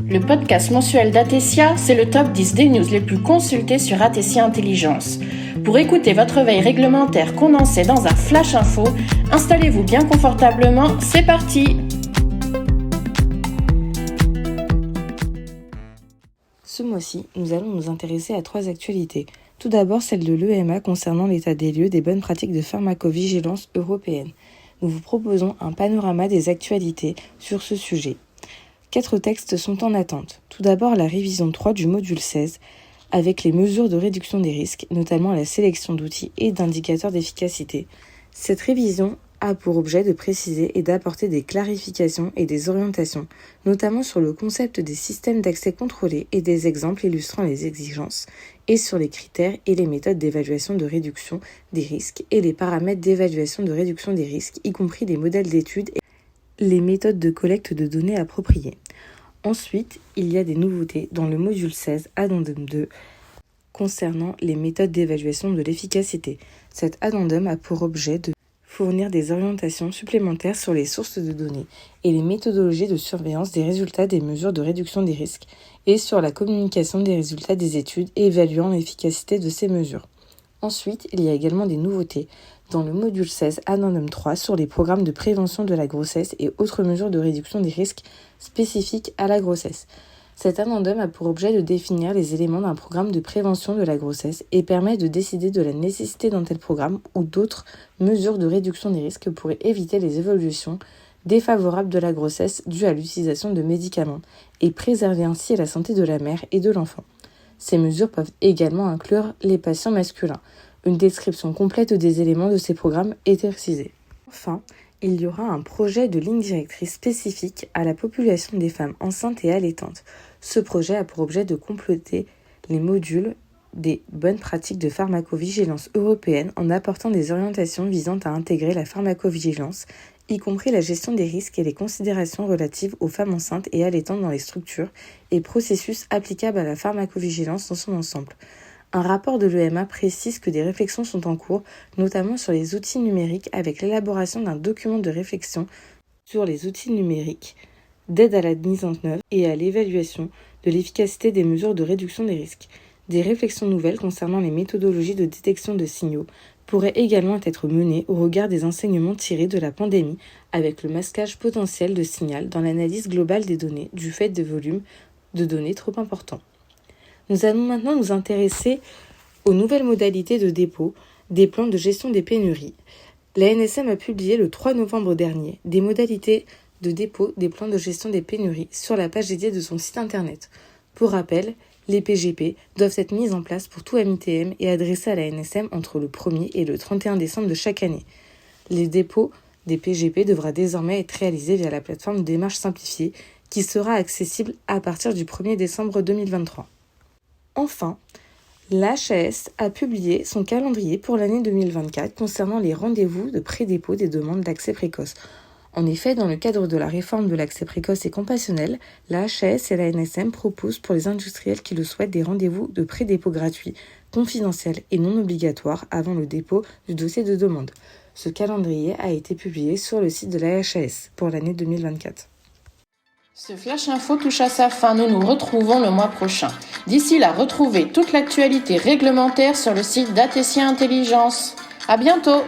Le podcast mensuel d'Atesia, c'est le top 10 des news les plus consultées sur Atesia Intelligence. Pour écouter votre veille réglementaire condensée dans un flash info, installez-vous bien confortablement, c'est parti! Ce mois-ci, nous allons nous intéresser à 3 actualités. Tout d'abord, celle de l'EMA concernant l'état des lieux des bonnes pratiques de pharmacovigilance européenne. Nous vous proposons un panorama des actualités sur ce sujet. 4 textes sont en attente. Tout d'abord, la révision 3 du module 16, avec les mesures de réduction des risques, notamment la sélection d'outils et d'indicateurs d'efficacité. Cette révision a pour objet de préciser et d'apporter des clarifications et des orientations, notamment sur le concept des systèmes d'accès contrôlés et des exemples illustrant les exigences, et sur les critères et les méthodes d'évaluation de réduction des risques et les paramètres d'évaluation de réduction des risques, y compris les modèles d'études et les méthodes de collecte de données appropriées. Ensuite, il y a des nouveautés dans le module 16 addendum 2 concernant les méthodes d'évaluation de l'efficacité. Cet addendum a pour objet de fournir des orientations supplémentaires sur les sources de données et les méthodologies de surveillance des résultats des mesures de réduction des risques et sur la communication des résultats des études évaluant l'efficacité de ces mesures. Ensuite, il y a également des nouveautés dans le module 16 addendum 3 sur les programmes de prévention de la grossesse et autres mesures de réduction des risques spécifiques à la grossesse. Cet addendum a pour objet de définir les éléments d'un programme de prévention de la grossesse et permet de décider de la nécessité d'un tel programme ou d'autres mesures de réduction des risques pour éviter les évolutions défavorables de la grossesse dues à l'utilisation de médicaments et préserver ainsi la santé de la mère et de l'enfant. Ces mesures peuvent également inclure les patients masculins. Une description complète des éléments de ces programmes est précisée. Enfin, il y aura un projet de ligne directrice spécifique à la population des femmes enceintes et allaitantes. Ce projet a pour objet de compléter les modules des bonnes pratiques de pharmacovigilance européenne en apportant des orientations visant à intégrer la pharmacovigilance, y compris la gestion des risques et les considérations relatives aux femmes enceintes et allaitantes dans les structures et processus applicables à la pharmacovigilance dans son ensemble. Un rapport de l'EMA précise que des réflexions sont en cours, notamment sur les outils numériques, avec l'élaboration d'un document de réflexion sur les outils numériques d'aide à la mise en œuvre et à l'évaluation de l'efficacité des mesures de réduction des risques. Des réflexions nouvelles concernant les méthodologies de détection de signaux pourraient également être menées au regard des enseignements tirés de la pandémie, avec le masquage potentiel de signal dans l'analyse globale des données du fait de volumes de données trop importants. Nous allons maintenant nous intéresser aux nouvelles modalités de dépôt des plans de gestion des pénuries. La NSM a publié le 3 novembre dernier des modalités de dépôt des plans de gestion des pénuries sur la page dédiée de son site internet. Pour rappel, les PGP doivent être mises en place pour tout MITM et adressées à la NSM entre le 1er et le 31 décembre de chaque année. Les dépôts des PGP devra désormais être réalisés via la plateforme Démarche Simplifiée qui sera accessible à partir du 1er décembre 2023. Enfin, l'HAS a publié son calendrier pour l'année 2024 concernant les rendez-vous de pré-dépôt des demandes d'accès précoce. En effet, dans le cadre de la réforme de l'accès précoce et compassionnel, la HAS et la NSM proposent pour les industriels qui le souhaitent des rendez-vous de pré-dépôt gratuits, confidentiels et non obligatoires avant le dépôt du dossier de demande. Ce calendrier a été publié sur le site de la HAS pour l'année 2024. Ce Flash Info touche à sa fin, nous nous retrouvons le mois prochain. D'ici là, retrouvez toute l'actualité réglementaire sur le site d'Atesia Intelligence. À bientôt!